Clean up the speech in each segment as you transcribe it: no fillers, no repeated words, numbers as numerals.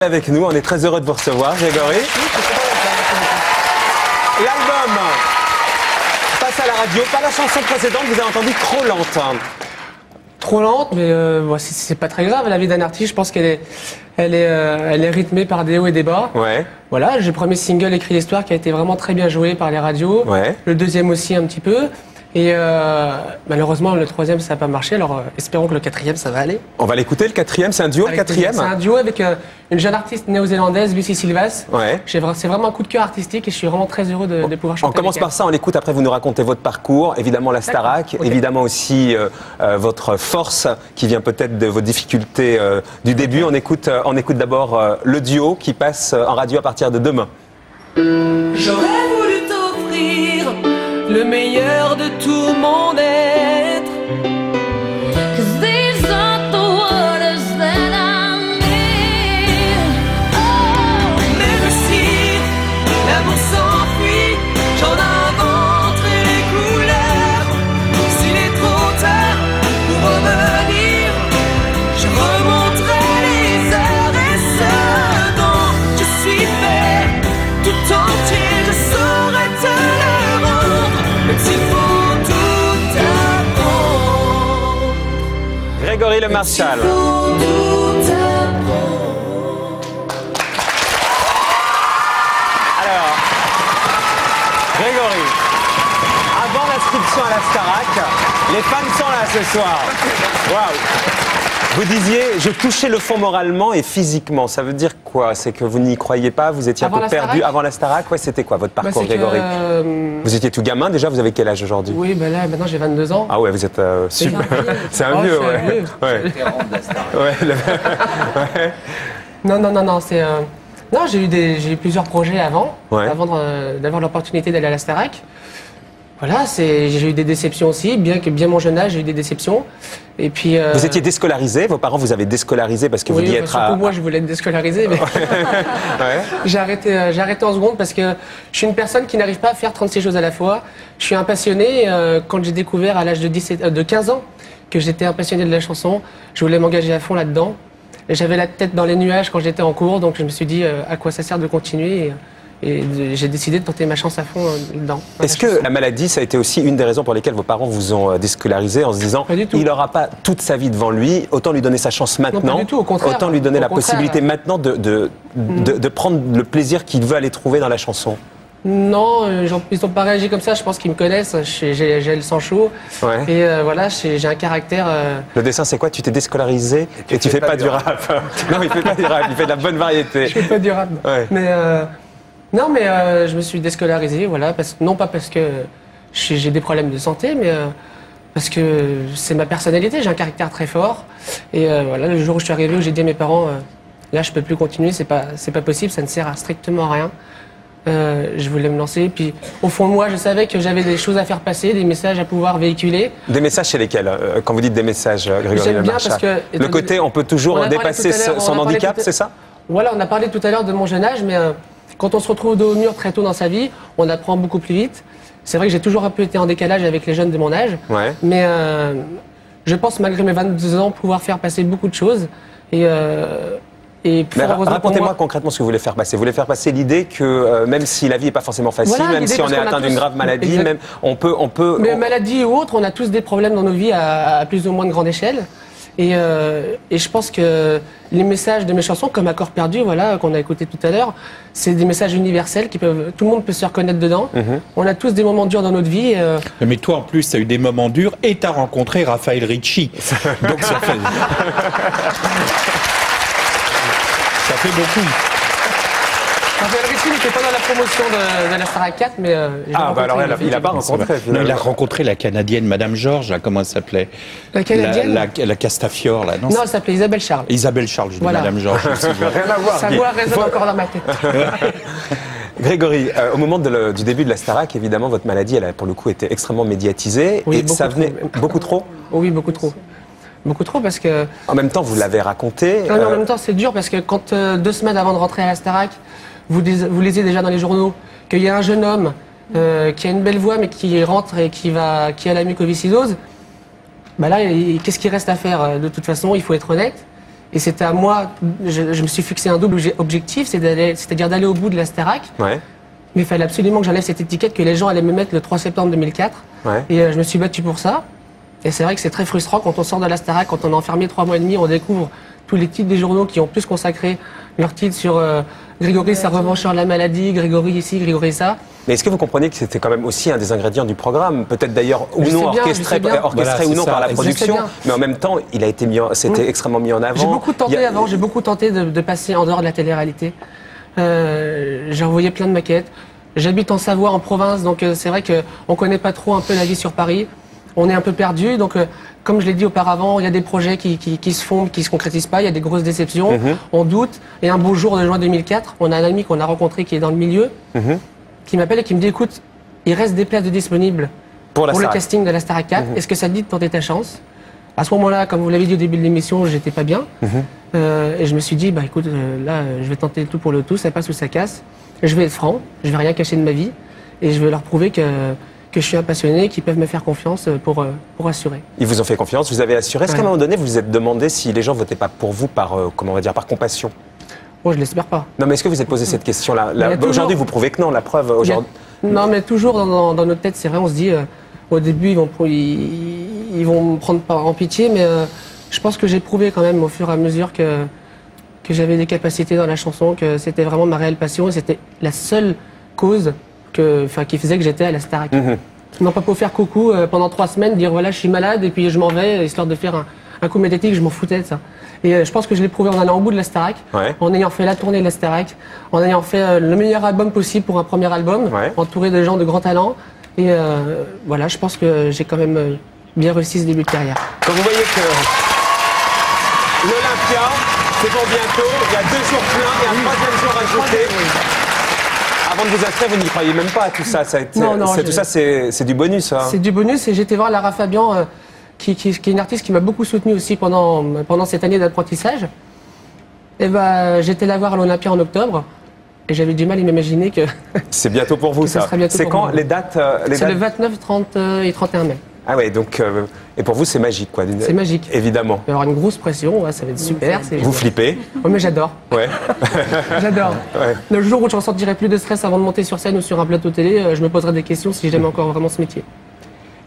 Avec nous, on est très heureux de vous recevoir, Grégory. L'album passe à la radio, pas la chanson précédente, vous avez entendu Trop lente. Trop lente, mais c'est pas très grave. La vie d'un artiste, je pense qu'elle est rythmée par des hauts et des bas. Ouais. Voilà, j'ai le premier single Écrit l'histoire qui a été vraiment très bien joué par les radios. Ouais. Le deuxième aussi un petit peu. Et malheureusement, le troisième, ça n'a pas marché. Alors, espérons que le quatrième, ça va aller. On va l'écouter, le quatrième, c'est un duo, le quatrième. C'est un duo avec une jeune artiste néo-zélandaise, Lucy Silvas. Ouais. C'est vraiment un coup de cœur artistique et je suis vraiment très heureux de pouvoir chanter. On commence par ça, on l'écoute, après vous nous racontez votre parcours, évidemment la Starac, okay. Évidemment aussi votre force qui vient peut-être de vos difficultés du début. On écoute d'abord le duo qui passe en radio à partir de demain. J'aurais voulu t'offrir le meilleur de tout mon être. These are the waters that I need. Oh. Même si l'amour s'enfuit, j'en inventerai les couleurs. S'il est trop tard pour revenir, je remonterai les heures et ce dont je suis fait tout entier, je saurais te le rendre, même s'il faut tout apprendre. Grégory Le Marchal. Alors, Grégory, avant l'inscription à la Starac, les fans sont là ce soir. Waouh! Vous disiez, je touchais le fond moralement et physiquement. Ça veut dire quoi? C'est que vous n'y croyiez pas, vous étiez un peu perdu avant la Starac? Ouais, c'était quoi votre parcours, Grégory? Vous étiez tout gamin déjà, vous avez quel âge aujourd'hui? Oui, ben là, maintenant j'ai 22 ans. Ah ouais, vous êtes super. C'est un vieux, ouais. Ouais. Ouais. Non, c'est... Non, j'ai eu plusieurs projets avant, Ouais. avant d'avoir l'opportunité d'aller à la Starac. Voilà, j'ai eu des déceptions aussi, bien mon jeune âge, j'ai eu des déceptions. Et puis, Vous étiez déscolarisé, vos parents vous avaient déscolarisé parce que vous vouliez être à... Moi, je voulais être déscolarisé, mais ouais. j'ai arrêté en seconde parce que je suis une personne qui n'arrive pas à faire 36 choses à la fois. Je suis un passionné. Quand j'ai découvert à l'âge de 15 ans que j'étais un passionné de la chanson, je voulais m'engager à fond là-dedans. J'avais la tête dans les nuages quand j'étais en cours, donc je me suis dit à quoi ça sert de continuer. Et j'ai décidé de tenter ma chance à fond dedans. Est-ce que la maladie, ça a été aussi une des raisons pour lesquelles vos parents vous ont déscolarisé en se disant il n'aura pas toute sa vie devant lui, autant lui donner sa chance maintenant, non, pas du tout, au contraire, autant lui donner la possibilité maintenant de prendre le plaisir qu'il veut aller trouver dans la chanson? Non, ils n'ont pas réagi comme ça, je pense qu'ils me connaissent, j'ai le sang chaud. Ouais. Et voilà, j'ai un caractère... Le dessin, c'est quoi? Tu t'es déscolarisé et tu fais pas du rap. Non, il fait pas du rap, il fait de la bonne variété. Je fais pas du rap. Ouais. Mais... Non, mais je me suis déscolarisé, voilà, non pas parce que j'ai des problèmes de santé, mais parce que c'est ma personnalité, j'ai un caractère très fort. Et voilà, le jour où je suis arrivé, où j'ai dit à mes parents, là je peux plus continuer, c'est pas possible, ça ne sert à strictement rien. Je voulais me lancer, puis au fond de moi, je savais que j'avais des choses à faire passer, des messages à pouvoir véhiculer. Des messages chez lesquels? Quand vous dites des messages, Grégory Le Marchal, parce que, le côté on peut toujours dépasser son handicap, c'est ça? Voilà, on a parlé tout à l'heure de mon jeune âge, mais quand on se retrouve dos au mur très tôt dans sa vie, on apprend beaucoup plus vite. C'est vrai que j'ai toujours un peu été en décalage avec les jeunes de mon âge, ouais. Mais je pense malgré mes 22 ans pouvoir faire passer beaucoup de choses. Racontez-moi concrètement ce que vous voulez faire passer. Vous voulez faire passer l'idée que même si la vie n'est pas forcément facile, voilà, même si on est atteint d'une grave maladie, même on peut... Mais maladie ou autre, on a tous des problèmes dans nos vies à plus ou moins de grande échelle. Et je pense que les messages de mes chansons, comme Accord perdu, voilà, qu'on a écouté tout à l'heure, c'est des messages universels qui peuvent, tout le monde peut se reconnaître dedans. On a tous des moments durs dans notre vie. Mais toi, en plus, tu as eu des moments durs et tu as rencontré Raphaël Ricci. Donc ça fait... ça fait beaucoup. Raphaël Ricci n'était pas dans la promotion de la Starac 4, mais... alors il n'a pas rencontré. Non, il a rencontré la Canadienne, Madame Georges, comment elle s'appelait? La Canadienne la Castafiore, là, non? Non, elle s'appelait Isabelle Charles. Isabelle Charles, je dis voilà. Madame Georges. Rien à voir. Sa voix résonne encore dans ma tête. Grégory, au moment du début de la Starac, évidemment, votre maladie, elle a pour le coup été extrêmement médiatisée. Oui, et ça venait beaucoup trop? Oui, beaucoup trop. Beaucoup trop parce que... En même temps, vous l'avez raconté. Non, mais en même temps, c'est dur parce que quand 2 semaines avant de rentrer à la Starac, vous lisez déjà dans les journaux qu'il y a un jeune homme qui a une belle voix mais qui rentre et qui a la mucoviscidose. Bah là, qu'est-ce qu'il reste à faire? De toute façon, il faut être honnête. Et c'était à moi, je me suis fixé un double objectif, c'est-à-dire d'aller au bout de la Starac. Ouais. Mais il fallait absolument que j'enlève cette étiquette que les gens allaient me mettre le 3 septembre 2004. Ouais. Et je me suis battu pour ça. Et c'est vrai que c'est très frustrant quand on sort de la Starac, quand on est enfermé 3 mois et demi, on découvre tous les titres des journaux qui ont plus consacré leur titre sur Grégory, sa revanche sur la maladie, Grégory ici, Grégory ça. Mais est-ce que vous comprenez que c'était quand même aussi un des ingrédients du programme, peut-être d'ailleurs ou Je sais non bien, orchestré, je sais bien. orchestré Voilà, ou c'est non ça. par la Je sais production, bien. mais en même temps, il a été c'était extrêmement mis en avant. J'ai beaucoup tenté Il y a- avant, j'ai beaucoup tenté de passer en dehors de la télé-réalité. J'ai envoyé plein de maquettes. J'habite en Savoie, en province, donc c'est vrai qu'on ne connaît pas trop un peu la vie sur Paris. On est un peu perdu, donc comme je l'ai dit auparavant, il y a des projets qui se font, qui ne se concrétisent pas, il y a des grosses déceptions, on doute. Et un beau jour de juin 2004, on a un ami qu'on a rencontré qui est dans le milieu, qui m'appelle et qui me dit, écoute, il reste des places de disponibles Pour la le Starac. casting de la Starac 4, est-ce que ça te dit de tenter ta chance? À ce moment-là, comme vous l'avez dit au début de l'émission, j'étais pas bien. Et je me suis dit, bah écoute, là, je vais tenter le tout pour le tout, ça passe ou ça casse. Je vais être franc, je vais rien cacher de ma vie. Et je vais leur prouver que je suis un passionné, qu'ils peuvent me faire confiance pour assurer. Ils vous ont fait confiance, vous avez assuré. Est-ce qu'à un moment donné, vous vous êtes demandé si les gens votaient pas pour vous par, comment on va dire, par compassion? Moi, je l'espère pas. Non, mais est-ce que vous vous êtes posé cette question-là? Il y a toujours- Aujourd'hui, vous prouvez que non, la preuve Il y a- aujourd'hui. Non, mais toujours dans notre tête, c'est vrai, on se dit, au début, ils vont me prendre en pitié, mais je pense que j'ai prouvé quand même au fur et à mesure que j'avais des capacités dans la chanson, que c'était vraiment ma réelle passion et c'était la seule cause qui faisait que j'étais à la Starac. Non, pas pour faire coucou pendant 3 semaines, dire voilà, je suis malade et puis je m'en vais, histoire de faire un coup médiatique, je m'en foutais de ça. Et je pense que je l'ai prouvé en allant au bout de la Starac, Ouais. en ayant fait la tournée de la Starac, en ayant fait le meilleur album possible pour un premier album, Ouais. entouré de gens de grands talents. Et voilà, je pense que j'ai quand même bien réussi ce début de carrière. Quand vous voyez que l'Olympia, c'est pour bientôt, il y a 2 jours pleins et un 3e jour ajouté. Avant de vous inscrire, vous n'y croyez même pas à tout ça. Non, Tout ça, c'est du bonus. Hein. C'est du bonus et j'étais voir Lara Fabian, qui est une artiste qui m'a beaucoup soutenu aussi pendant cette année d'apprentissage. Et j'étais la voir à l'Olympia en octobre et j'avais du mal à m'imaginer que C'est bientôt pour vous, Que ça ça. sera bientôt C'est pour quand moi. les dates c'est le 29, 30 et 31 mai. Ah ouais, donc et pour vous c'est magique quoi. C'est magique. Évidemment. Il va y avoir une grosse pression, ouais, ça va être super. Vous flippez. Ouais, mais j'adore. Ouais. J'adore. Ouais. Le jour où je ressentirai plus de stress avant de monter sur scène ou sur un plateau télé, je me poserai des questions si j'aime encore vraiment ce métier.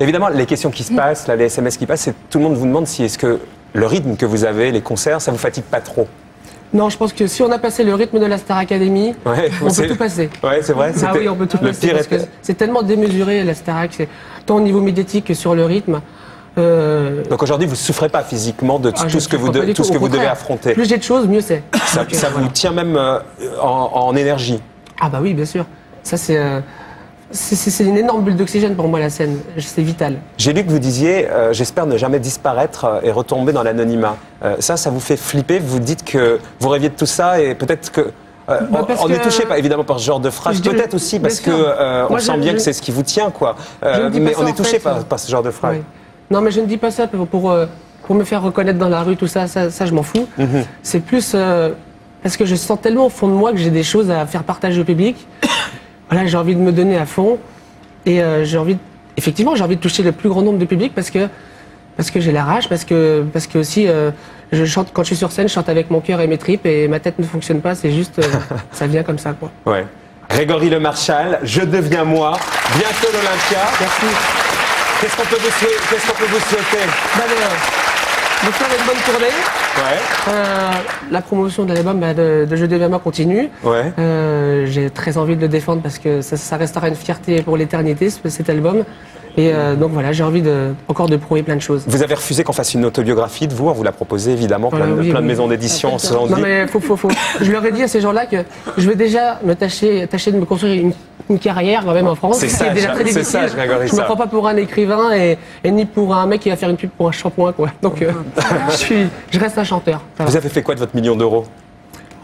Évidemment, les questions qui se passent, là, les SMS qui passent, tout le monde vous demande si est-ce que le rythme que vous avez, les concerts, ça vous fatigue pas trop. Non, je pense que si on a passé le rythme de la Star Academy, Ouais, on c'est- peut tout passer. Ouais, c'est vrai. Ah c'était- oui, on peut tout le passer. pire Parce que était- c'est tellement démesuré la Starac, c'est tant au niveau médiatique que sur le rythme. Donc aujourd'hui, vous souffrez pas physiquement de tout ce que vous, tout ce que vous devez affronter. Plus j'ai de choses, mieux c'est. Ça Donc, vous voilà. tient même en énergie. Ah bah oui, bien sûr. Ça c'est une énorme bulle d'oxygène pour moi la scène. C'est vital. J'ai lu que vous disiez j'espère ne jamais disparaître et retomber dans l'anonymat. Ça vous fait flipper. Vous dites que vous rêviez de tout ça et peut-être que parce on n'est que- touché pas évidemment par ce genre de phrase. Je dirais- Peut-être aussi parce bien que sûr. on Moi, sent je- bien que je- c'est ce qui vous tient quoi. Je ne dis Mais pas on ça, est en touché fait. par ce genre de phrase. Oui. Non, mais je ne dis pas ça pour me faire reconnaître dans la rue, tout ça, ça je m'en fous. C'est plus parce que je sens tellement au fond de moi que j'ai des choses à faire partager au public. Voilà, j'ai envie de me donner à fond et effectivement, j'ai envie de toucher le plus grand nombre de public parce que j'ai la rage, parce que aussi je chante quand je suis sur scène, je chante avec mon cœur et mes tripes et ma tête ne fonctionne pas, c'est juste ça vient comme ça quoi. Ouais. Grégory Le Marchal, Je deviens moi, bientôt l'Olympia. Merci. Qu'est-ce qu'on peut vous souhaiter De faire une bonne tournée. Ouais. La promotion de l'album de Je deviens moi continue. Ouais. J'ai très envie de le défendre parce que ça restera une fierté pour l'éternité cet album. Et donc voilà, j'ai envie encore de prouver plein de choses. Vous avez refusé qu'on fasse une autobiographie de vous, on vous l'a proposé évidemment, plein Oui, de oui. maisons d'édition se sont Non dit. mais faut. Je leur ai dit à ces gens-là que je vais déjà tâcher de me construire une carrière quand même en France. C'est qui est sage, déjà très c'est difficile. sage, Grégory, Je me ça. prends pas pour un écrivain et ni pour un mec qui va faire une pub pour un shampoing quoi. Donc je reste un chanteur. Ça va. Vous avez fait quoi de votre million d'euros?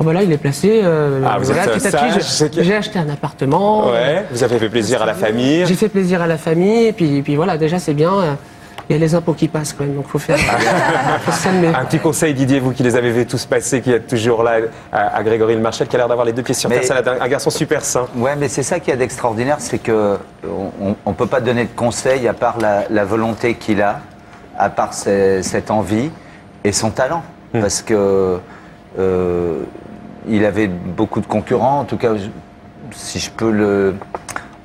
Oh bah là il est placé. Vous êtes petit à sage, petit, c'est que- j'ai acheté un appartement. Ouais, vous avez fait plaisir à la famille. J'ai fait plaisir à la famille, et puis voilà, déjà c'est bien. Il y a les impôts qui passent quand même, donc faut faire. faut se calmer. Un petit conseil, Didier, vous qui les avez vus tous passer, qui êtes toujours là, à Grégory Le Marchal, qui a l'air d'avoir les deux pieds sur terre. Mais- C'est un garçon super sain. Ouais, mais c'est ça qui est d'extraordinaire, c'est que on peut pas donner de conseils à part la volonté qu'il a, à part cette envie et son talent. parce que il avait beaucoup de concurrents. En tout cas, si je peux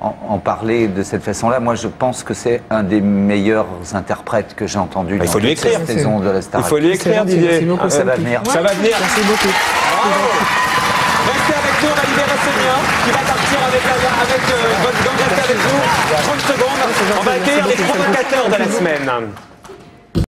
en parler de cette façon-là, moi je pense que c'est un des meilleurs interprètes que j'ai entendu dans toute cette saison de la Starac. Il faut lui écrire, Didier. Merci beaucoup. Ça va venir. Ça va venir. Merci beaucoup. Restez avec nous, on va libérer Sonia qui va partir avec votre gang. Restez avec nous. 30 secondes. On va accueillir les provocateurs de la semaine.